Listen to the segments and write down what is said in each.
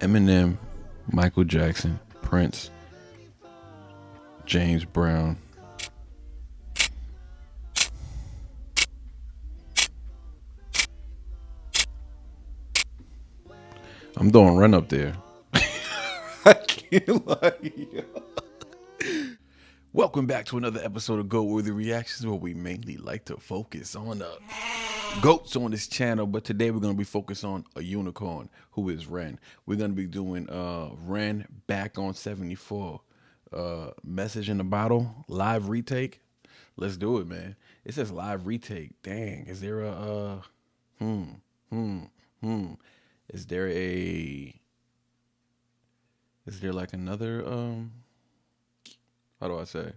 Eminem, Michael Jackson, Prince, James Brown. I'm doing run up there. I can't lie. Welcome back to another episode of Goat Worthy Reactions, where we mainly like to focus on goats on this channel. But today we're going to be focused on a unicorn who is Ren. We're going to be doing Ren back on 74. Message in the bottle, live retake. Let's do it, man. It says live retake. Dang, is there a Is there like another how do I say?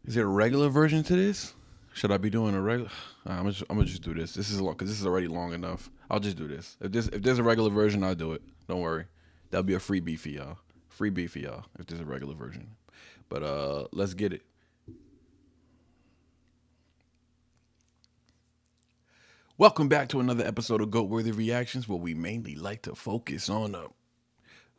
Is there a regular version to this? Should I be doing a regular? I'm gonna just do this. This is long because this is already long enough. I'll just do this. If there's a regular version, I'll do it. Don't worry. That'll be a freebie for y'all. Freebie for y'all if there's a regular version. But let's get it. Welcome back to another episode of Goat Worthy Reactions, where we mainly like to focus on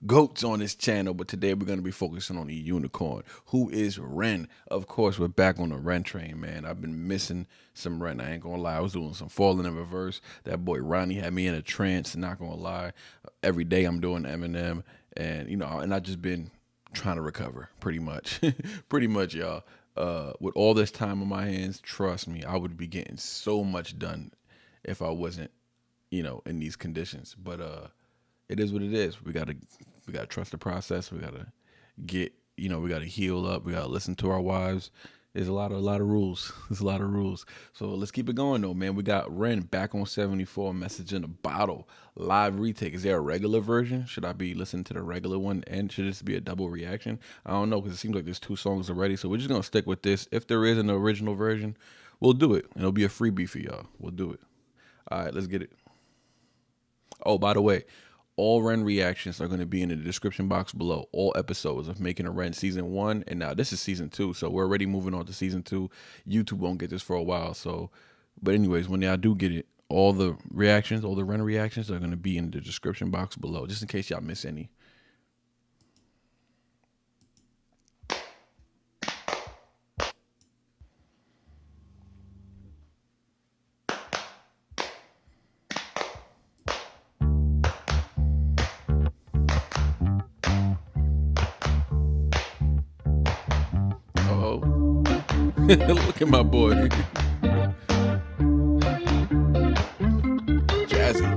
goats on this channel, but today we're going to be focusing on a unicorn who is Ren. Of course, we're back on the Ren train, man. I've been missing some Ren. I ain't gonna lie. I was doing some Falling in Reverse. That boy Ronnie had me in a trance. Not gonna lie. Every day I'm doing Eminem, and I just been trying to recover pretty much. Pretty much, y'all. With all this time on my hands, trust me, I would be getting so much done if I wasn't, in these conditions. But it is what it is. We gotta trust the process. We gotta we gotta heal up. We gotta listen to our wives. There's a lot of rules. There's a lot of rules. So let's keep it going though, man. We got Ren back on 74. Message in a bottle. Live retake. Is there a regular version? Should I be listening to the regular one, and should this be a double reaction? I don't know, because it seems like there's two songs already. So we're just gonna stick with this. If there is an original version, we'll do it. It'll be a freebie for y'all. We'll do it. All right, let's get it. Oh, by the way, all Ren reactions are going to be in the description box below. All episodes of Making a Ren season 1, and now this is season 2, so we're already moving on to season 2. YouTube won't get this for a while, but anyways, when y'all do get it, all the Ren reactions are going to be in the description box below, just in case y'all miss any. Look at my boy. Jazzy.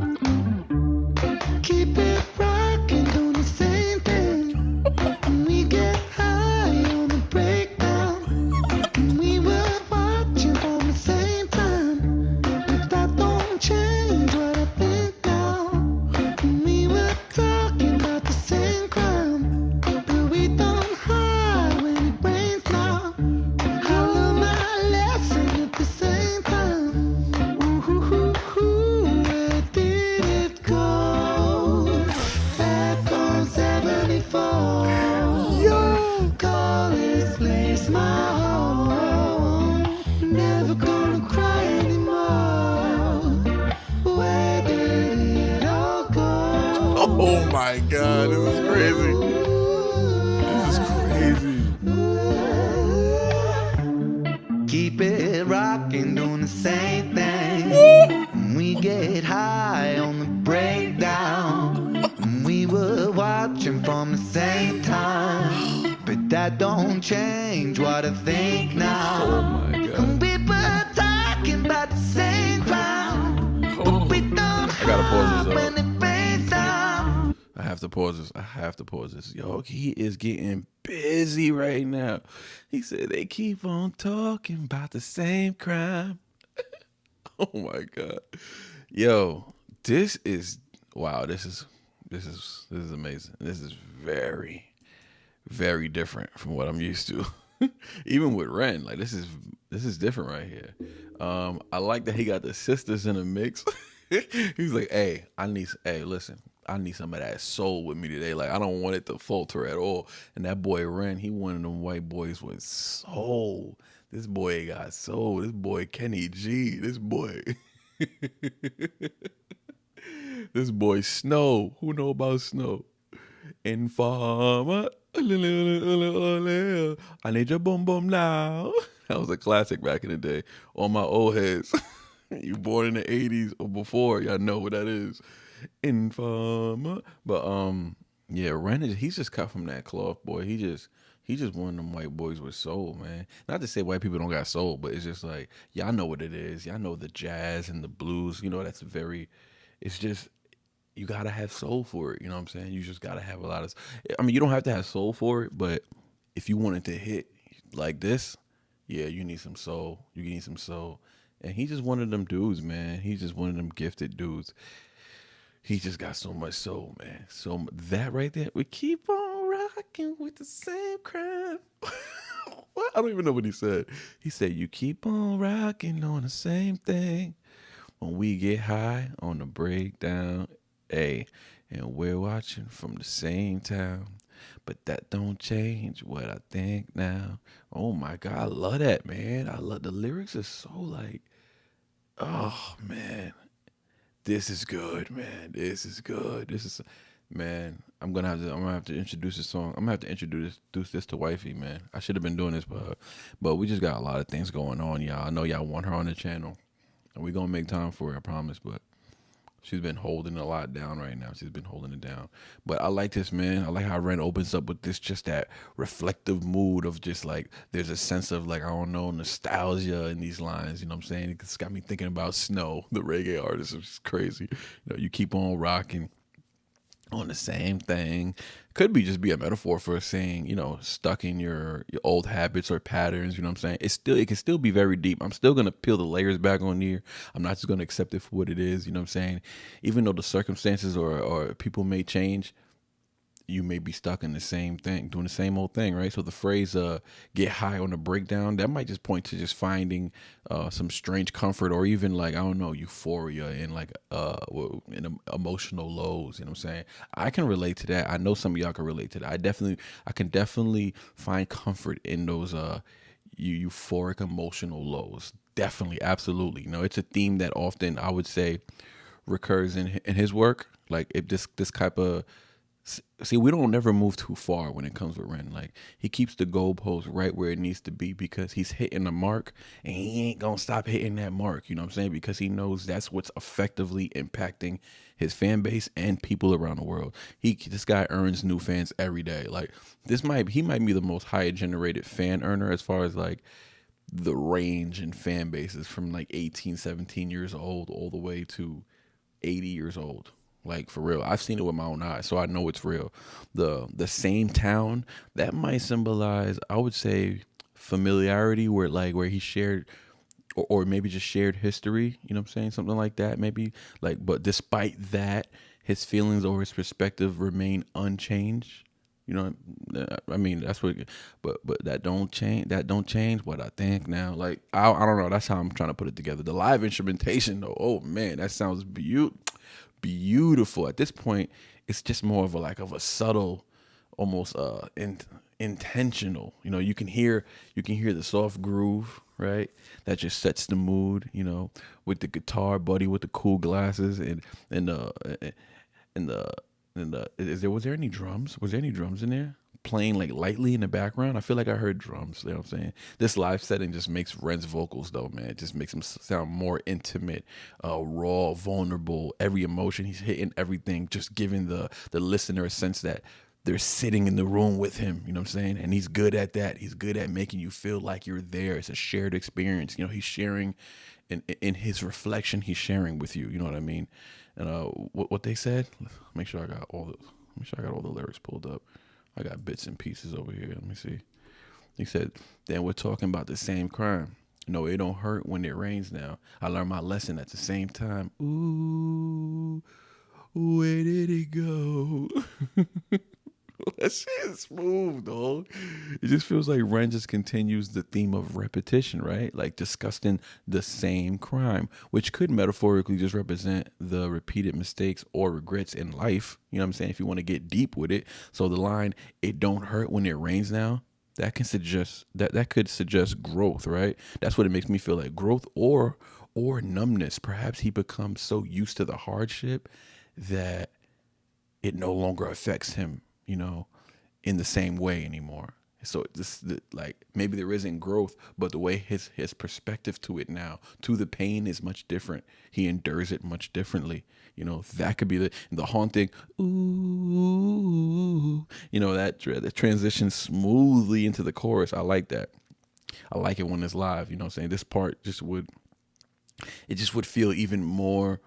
Keep it rocking, doing the same thing. We get high on the breakdown. We were watching on the same time. But that don't change what I think now. We were talking about the same crime. But we don't hide when it rains now. Oh my God, this is crazy. This is crazy. Keep it rocking, doing the same thing. We get high on the breakdown. We were watching from the same time. But that don't change what I think now. Oh my God. We were talking about the same crime. Oh. But we don't I gotta pause this when it rains down. I have to pause this. Yo, he is getting busy right now. He said they keep on talking about the same crime. Oh my God. Yo, this is wow, this is amazing. This is very, very different from what I'm used to. Even with Ren, like this is different right here. I like that he got the sisters in the mix. He's like, hey, listen, I need some of that soul with me today. Like, I don't want it to falter at all. And that boy Ren, he one of them white boys with soul. This boy got soul. This boy Kenny G. This boy. This boy Snow. Who know about Snow? Informer. I need your boom boom now. That was a classic back in the day. All my old heads. You born in the 80s or before, y'all know what that is. Informer. But yeah, Ren is he's just cut from that cloth, boy. He just one of them white boys with soul, man. Not to say white people don't got soul, but it's just like y'all know what it is. Y'all know the jazz and the blues. You know, that's very. It's just you gotta have soul for it. You know what I'm saying? You just gotta have a lot of. I mean, you don't have to have soul for it, but if you want it to hit like this, yeah, you need some soul. You need some soul. And he's just one of them dudes, man. He's just one of them gifted dudes. He just got so much soul, man. That right there, we keep on rocking with the same crime. What? I don't even know what he said. He said, "You keep on rocking on the same thing. When we get high on the breakdown, a, and we're watching from the same town. But that don't change what I think now." Oh my God, I love that, man. I love the lyrics are so like, oh man, this is good, man. This is good. This is, man. I'm gonna have to introduce this song. I'm gonna have to introduce this to wifey, man. I should have been doing this, but we just got a lot of things going on, y'all. I know y'all want her on the channel, and we gonna make time for it, I promise. But she's been holding a lot down right now. She's been holding it down. But I like this, man. I like how Ren opens up with this, just that reflective mood of just like, there's a sense of like, I don't know, nostalgia in these lines. You know what I'm saying? It's got me thinking about Snow, the reggae artist. It's crazy. You know, you keep on rocking on the same thing. Could be just be a metaphor for saying, you know, stuck in your old habits or patterns. You know what I'm saying? It can still be very deep. I'm still gonna peel the layers back on here. I'm not just gonna accept it for what it is. You know what I'm saying? Even though the circumstances or people may change, you may be stuck in the same thing, doing the same old thing, right? So the phrase "get high on the breakdown," that might just point to just finding some strange comfort, or even like, I don't know, euphoria and like emotional lows. You know what I'm saying? I can relate to that. I know some of y'all can relate to that. I can definitely find comfort in those euphoric emotional lows. Definitely, absolutely. You know, it's a theme that often, I would say, recurs in his work. Like, if this type of, see, we don't never move too far when it comes with Ren. Like, he keeps the goalpost right where it needs to be, because he's hitting the mark and he ain't gonna stop hitting that mark. You know what I'm saying? Because he knows that's what's effectively impacting his fan base and people around the world. This guy earns new fans every day. Like, he might be the most high generated fan earner as far as like the range in fan bases, from like 18, 17 years old all the way to 80 years old. Like, for real, I've seen it with my own eyes, so I know it's real. The same town, that might symbolize, I would say, familiarity, where he shared, or maybe just shared history. You know what I'm saying? Something like that, maybe. Like, but despite that, his feelings or his perspective remain unchanged. You know, I mean, that's what. But that don't change. That don't change what I think now. Like, I don't know. That's how I'm trying to put it together. The live instrumentation, though. Oh man, that sounds beautiful. At this point, it's just more of a subtle, almost intentional. You know, you can hear the soft groove, right? That just sets the mood. You know, with the guitar buddy with the cool glasses and the was there any drums? Was there any drums in there playing like lightly in the background? I feel like I heard drums. You know what I'm saying? This live setting just makes Ren's vocals, though, man. It just makes him sound more intimate, raw, vulnerable. Every emotion, he's hitting everything, just giving the listener a sense that they're sitting in the room with him. You know what I'm saying? And he's good at that. He's good at making you feel like you're there. It's a shared experience. You know, he's sharing in his reflection. He's sharing with you. You know what I mean? And what they said. Make sure I got all the lyrics pulled up. I got bits and pieces over here. Let me see. He said, "Then we're talking about the same crime. No, it don't hurt when it rains now. I learned my lesson at the same time. Ooh, where did it go?" That shit is smooth, dog. It just feels like Ren just continues the theme of repetition, right? Like discussing the same crime, which could metaphorically just represent the repeated mistakes or regrets in life. You know what I'm saying? If you want to get deep with it. So the line, "It don't hurt when it rains now," that can suggest that could suggest growth, right? That's what it makes me feel like, growth or numbness. Perhaps he becomes so used to the hardship that it no longer affects him, you know, in the same way anymore. So like maybe there isn't growth, but the way his perspective to it now, to the pain, is much different. He endures it much differently. You know, that could be the haunting. Ooh, you know, that transitions smoothly into the chorus. I like that. I like it when it's live. You know what I'm saying? This part just would feel even more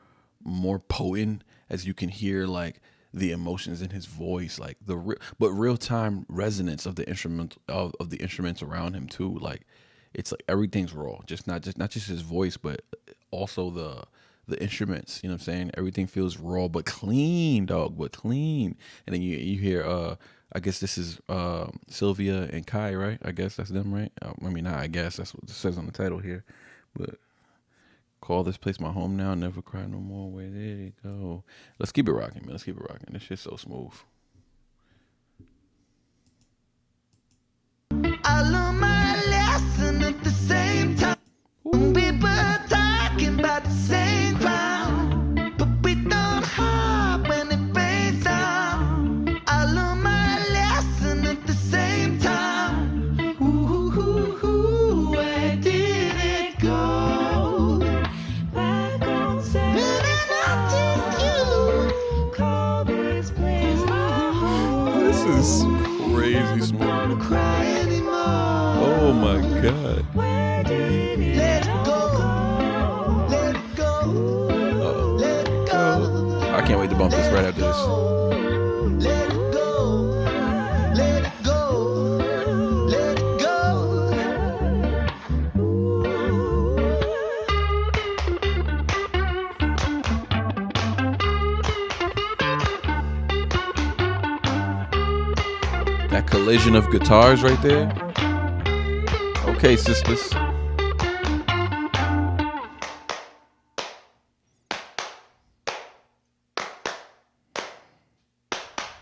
potent as you can hear like the emotions in his voice, like but real time resonance of the instrument of the instruments around him too. Like it's like everything's raw, not just his voice, but also the instruments. You know what I'm saying? Everything feels raw but clean, dog, but clean. And then you hear I guess this is Sylvia and Kai, right? I guess that's them, right? I mean, not I guess, that's what it says on the title here, but. Call this place my home now. Never cry no more. Where did it go? Let's keep it rocking, man. Let's keep it rocking. This shit's so smooth. I learned my lesson at the same time. We were talking about the same ground, but we don't hop when it rains down. I learned my lesson at the same time. Ooh, where did it go? This is crazy smooth. Oh my god. Let go. Let go. Let go. I can't wait to bump this right after this. Let go. Let go. Let go. That collision of guitars right there. Okay, sisters.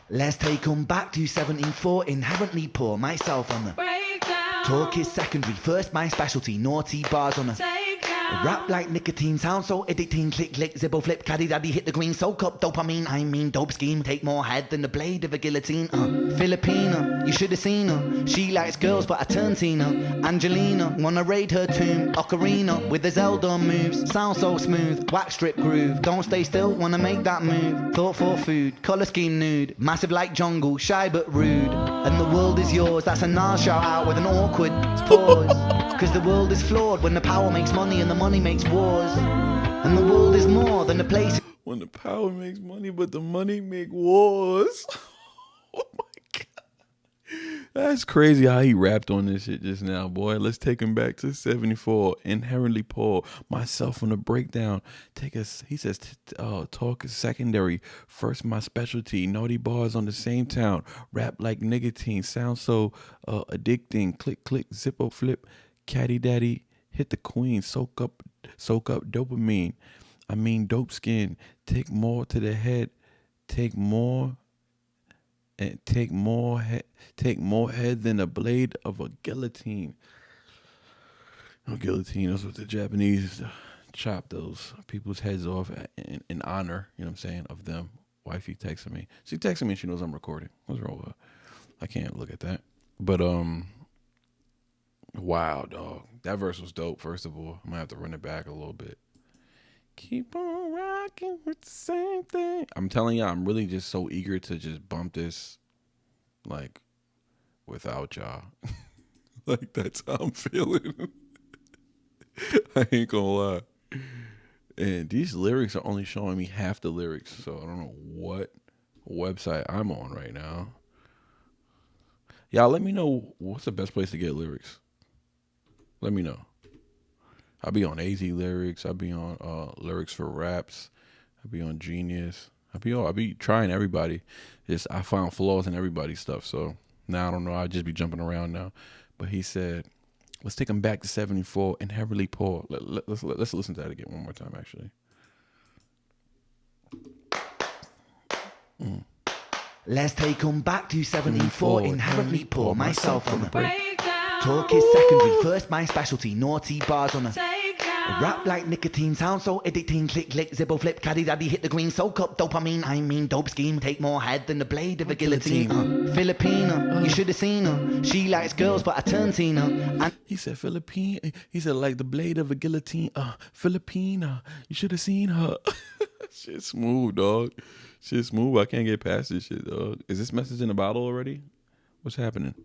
Let's take 'em back to 74, inherently poor, myself on the Breakdown. talk is secondary, first my specialty, naughty bars on a Take down. rap like nicotine, sound so addicting, click, click, zibble, flip, caddy, daddy, hit the green, soak up dopamine, I mean dope scheme, take more head than the blade of a guillotine, Filipina, you should have seen her, she likes girls but I turn Tina, Angelina, wanna raid her tomb, Ocarina, with the Zelda moves, sound so smooth, wax strip groove, don't stay still, wanna make that move, thought for food, colour scheme nude, massive like jungle, shy but rude, and the world is yours, that's a Nas shout out with an awkward pause, cause the world is flawed when the power makes money and the money makes wars, and the world is more than a place. When the power makes money, but the money make wars. Oh my god. That's crazy how he rapped on this shit just now, boy. Let's take him back to 74. Inherently poor. Myself on the breakdown. He says, talk is secondary. First my specialty. Naughty bars on the same town. Rap like nicotine. Sound so addicting. Click, click, zippo, flip. Caddy daddy. Hit the queen. Soak up dopamine. I mean dope skin. Take more to the head. Take more head than a blade of a guillotine. No, guillotine, that's what the Japanese chop those people's heads off in honor, you know what I'm saying, of them. Wifey texted me. She texted me and she knows I'm recording. What's wrong with her? I can't look at that. But wow, dog. That verse was dope, first of all. I'm gonna have to run it back a little bit. Keep on rocking with the same thing. I'm telling y'all, I'm really just so eager to just bump this, like, without y'all. Like, that's how I'm feeling. I ain't gonna lie. And these lyrics are only showing me half the lyrics, so I don't know what website I'm on right now. Y'all, let me know what's the best place to get lyrics. Let me know. I'll be on AZ Lyrics. I'll be on Lyrics for Raps. I'll be on Genius. I'll be trying everybody. I found flaws in everybody's stuff. So now I don't know. I'll just be jumping around now. But he said, let's take him back to 74 and heavily poor. Let's listen to that again one more time, actually. Let's take 'em back to 74, inherently poor, myself on the Breakdown. talk is secondary, first my specialty, naughty bars on a Take down. Rap like nicotine, sound so addicting. Click, click, zippo, flip, caddy, daddy, hit the green. Soak up dopamine, I mean dope scheme. Take more head than the blade of a guillotine. Filipina, you should have seen her. She likes girls, but I turned Tina. And He said Philippine. He said like the blade of a guillotine. Filipina. You should have seen her. Shit smooth, dog. Shit smooth. I can't get past this shit, dog. Is this message in the bottle already? What's happening?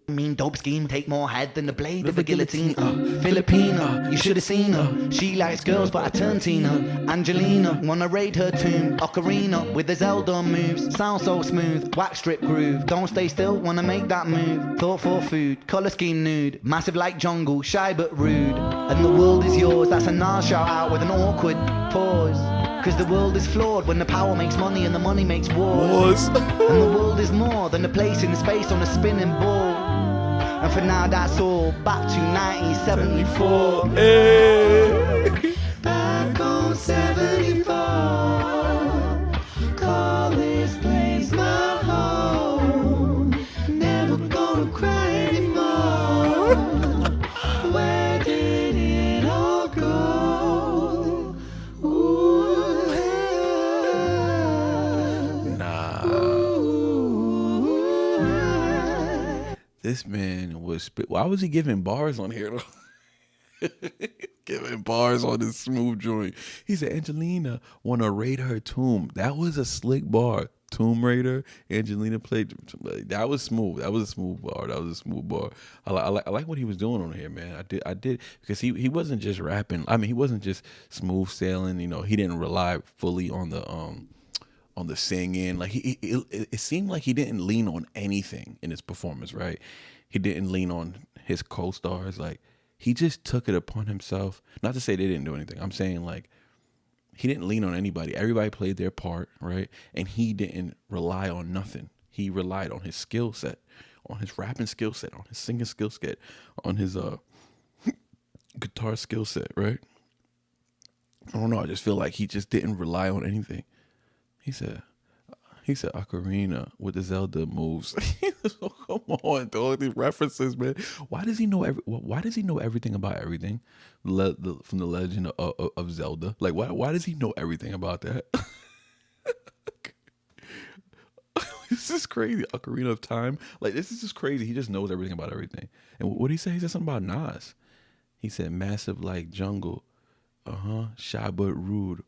I mean dope scheme, take more head than the blade of a guillotine. Filipina, you should have seen her. She likes girls, but I turned Tina. Angelina, wanna raid her tomb. Ocarina, with the Zelda moves. Sound so smooth, wax strip groove. Don't stay still, wanna make that move. Thought for food, colour scheme nude. Massive like jungle, shy but rude. And the world is yours, that's a Nas shout out with an awkward pause. Cause the world is flawed when the power makes money and the money makes wars. And the world is more than a place in space on a spinning ball. And for now that's all, back to 1974. Hey. Back on 74. Call this place my home. Never gonna cry anymore. Where did it all go? Ooh, Nah. This man was why was he giving bars on here though? Giving bars on this smooth joint. He said Angelina wanna raid her tomb. That was a slick bar. Tomb Raider, Angelina played. That was smooth. That was a smooth bar. That was a smooth bar. I like what he was doing on here, man. I did because he wasn't just rapping. I mean, he wasn't just smooth sailing. You know, he didn't rely fully on the singing. Like it seemed like he didn't lean on anything in his performance. Right? He didn't lean on his co-stars. Like he just took it upon himself. Not to say they didn't do anything. I'm saying like. He didn't lean on anybody. Everybody played their part, right? And he didn't rely on nothing. He relied on his skill set, on his rapping skill set, on his singing skill set, on his guitar skill set, right? I don't know. I just feel like he just didn't rely on anything. He said Ocarina with the Zelda moves. So come on, dog. These references, man. Why does he know everything about everything? From the Legend of Zelda. Like, why does he know everything about that? This is crazy. Ocarina of Time. Like, this is just crazy. He just knows everything about everything. And what did he say? He said something about Nas. He said massive like jungle. Shy but rude.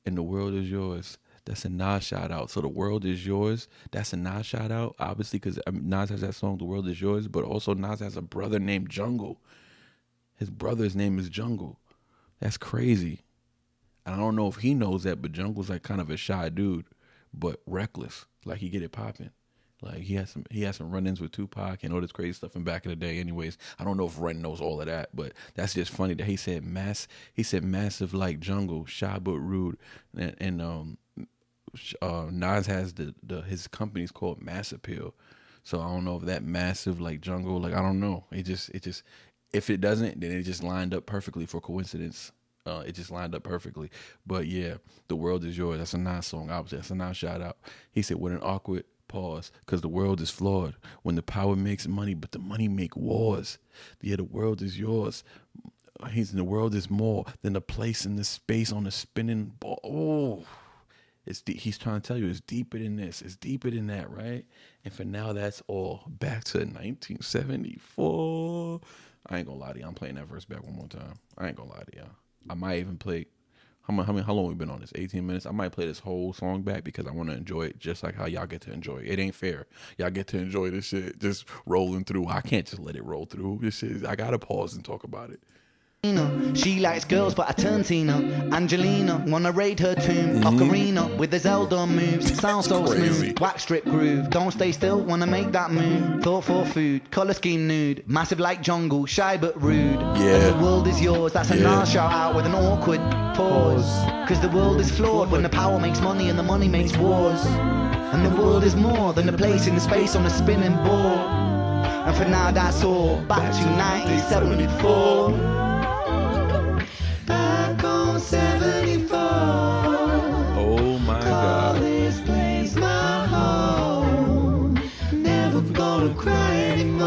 And the world is yours. That's a Nas shout out. So the world is yours. That's a Nas shout out. Obviously, because Nas has that song, The World Is Yours. But also Nas has a brother named Jungle. His brother's name is Jungle. That's crazy. And I don't know if he knows that, but Jungle's like kind of a shy dude, but reckless. Like he get it popping. Like he has some run-ins with Tupac and all this crazy stuff in back in the day. Anyways, I don't know if Ren knows all of that, but that's just funny that he said massive like jungle, shy but rude, and Nas has his company's called Mass Appeal, so I don't know if that massive like jungle, like I don't know. It just if it doesn't, then it just lined up perfectly for coincidence. It just lined up perfectly. But yeah, The World Is Yours. That's a Nas song. Obviously, that's a Nas shout out. He said, with an awkward pause, because the world is flawed. When the power makes money, but the money make wars. Yeah, the world is yours. The world is more than a place in the space on a spinning ball. Oh, he's trying to tell you it's deeper than this. It's deeper than that, right? And for now, that's all. Back to 1974. I ain't gonna lie to you. I'm playing that verse back one more time. I ain't gonna lie to y'all. I might even play. How long we been on this? 18 minutes. I might play this whole song back because I want to enjoy it just like how y'all get to enjoy it. It ain't fair. Y'all get to enjoy this shit just rolling through. I can't just let it roll through. This shit, I gotta pause and talk about it. She likes girls, but I turned Tina. Angelina, wanna raid her tomb. Ocarina, with the Zelda moves. Sound so smooth, wax strip groove. Don't stay still, wanna make that move. Thought for food, colour scheme nude. Massive like jungle, shy but rude. Yeah. The world is yours, that's a Nas shout out with an awkward pause. Cause the world is flawed when the power makes money and the money makes wars. And the world is more than a place in the space on a spinning ball. And for now that's all, back to 1974. Back on 74. Oh my God. This place my home. Never gonna cry anymore.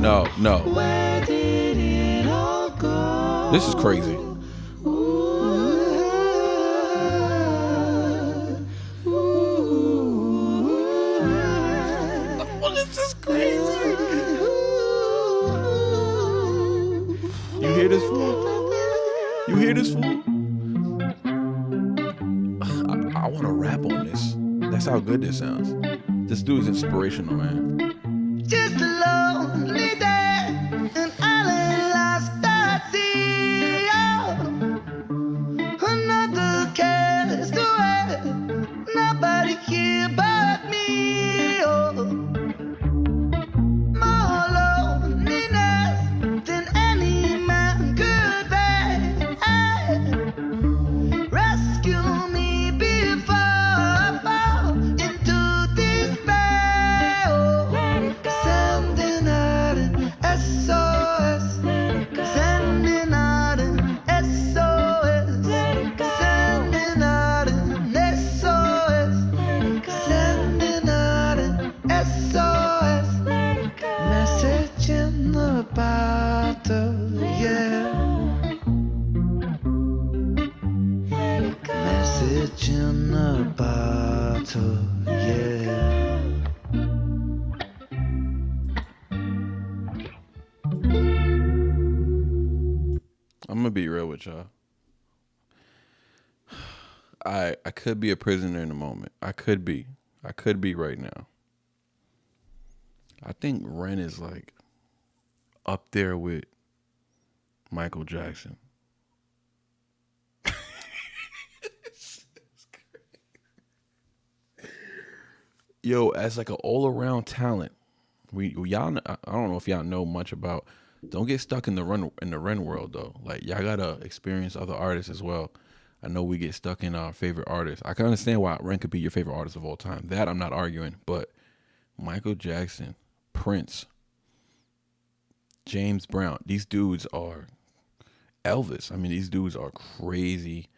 No. Where did it all go? This is crazy. Oh, this is crazy. You hear this fool? You hear this fool? I want to rap on this. That's how good this sounds. This dude is inspirational, man. Just a lonely day, an island lost at sea. Oh, another castaway, nobody here but me. Oh, more loneliness than any man could bear. Rescue me before I fall into despair. Oh, sending out an SOS. Sending out an SOS. Sending out an SOS. Sending out an SOS. Message in the bottle, yeah. Message in the bottle, yeah. I'm gonna be real with y'all. I could be a prisoner in the moment. I could be right now. I think Ren is like up there with Michael Jackson. Yo, as like an all around talent, y'all. I don't know if y'all know much about. Don't get stuck in the Ren world though. Like y'all gotta experience other artists as well. I know we get stuck in our favorite artists. I can understand why Ren could be your favorite artist of all time. That I'm not arguing. But Michael Jackson, Prince, James Brown, these dudes are Elvis. I mean, these dudes are crazy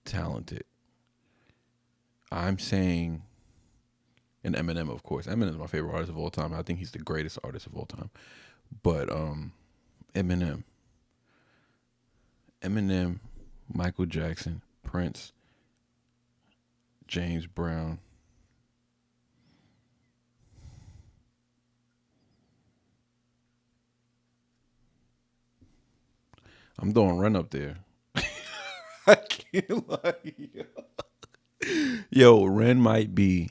talented. I'm saying, and Eminem, of course. Eminem is my favorite artist of all time. I think he's the greatest artist of all time. But Eminem, Michael Jackson, Prince, James Brown. I'm throwing Ren up there. I can't lie. Yo, Ren might be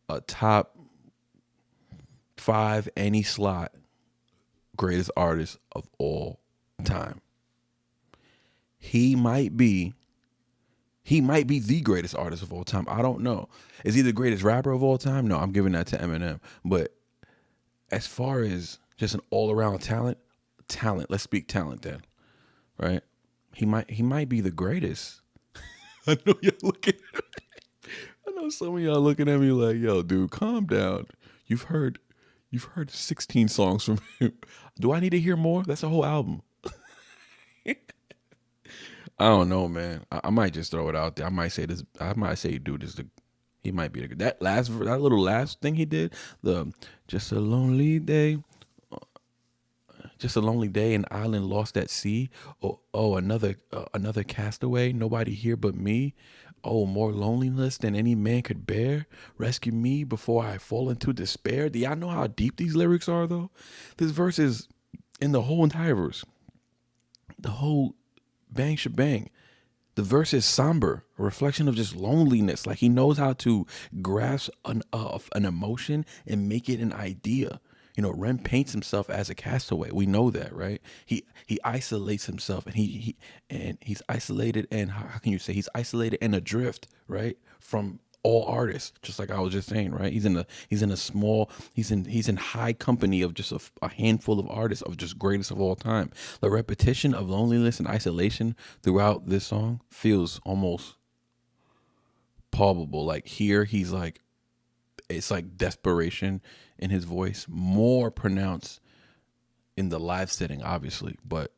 a top 5 any slot greatest artist of all time. He might be the greatest artist of all time. I don't know. Is he the greatest rapper of all time? No, I'm giving that to Eminem. But as far as just an all-around talent, let's speak talent then. Right? He might be the greatest. I know y'all looking at me. I know some of y'all looking at me like, yo, dude, calm down. You've heard 16 songs from him. Do I need to hear more? That's a whole album. I don't know, man. I might just throw it out there. I might say, dude, he might be that little last thing he did. The just a lonely day, an island lost at sea. Oh, another castaway. Nobody here but me. Oh, more loneliness than any man could bear. Rescue me before I fall into despair. Do y'all know how deep these lyrics are, though? This verse is in the whole entire verse. The whole bang shebang. The verse is somber, a reflection of just loneliness. Like he knows how to grasp an emotion and make it an idea. You know, Ren paints himself as a castaway. We know that, right? He isolates himself, and he's isolated, and how can you say he's isolated and adrift, right, from all artists. Just like I was just saying, right? He's in high company of just a handful of artists of just greatest of all time. The repetition of loneliness and isolation throughout this song feels almost palpable. Like here, he's like, it's like desperation in his voice, more pronounced in the live setting, obviously, but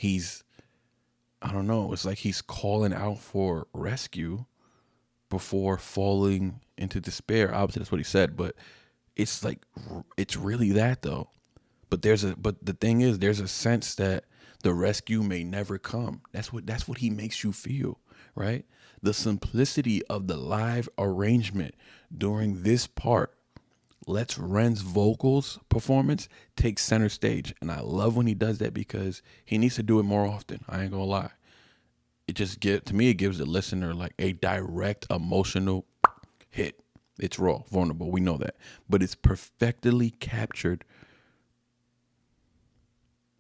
I don't know, it's like he's calling out for rescue before falling into despair. Obviously, that's what he said, but it's really that though. But the thing is, there's a sense that The rescue may never come. That's what he makes you feel, right? The simplicity of the live arrangement during this part lets Ren's vocals performance take center stage. And I love when he does that because he needs to do it more often. I ain't gonna lie. It just to me, it gives the listener like a direct emotional hit. It's raw, vulnerable. We know that. But it's perfectly captured.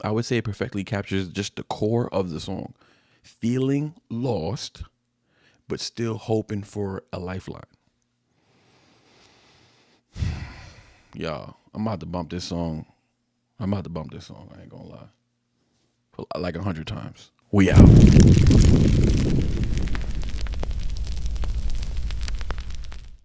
I would say it perfectly captures just the core of the song. Feeling lost, but still hoping for a lifeline. Y'all, I'm about to bump this song. I ain't gonna lie. Like 100 times. We out.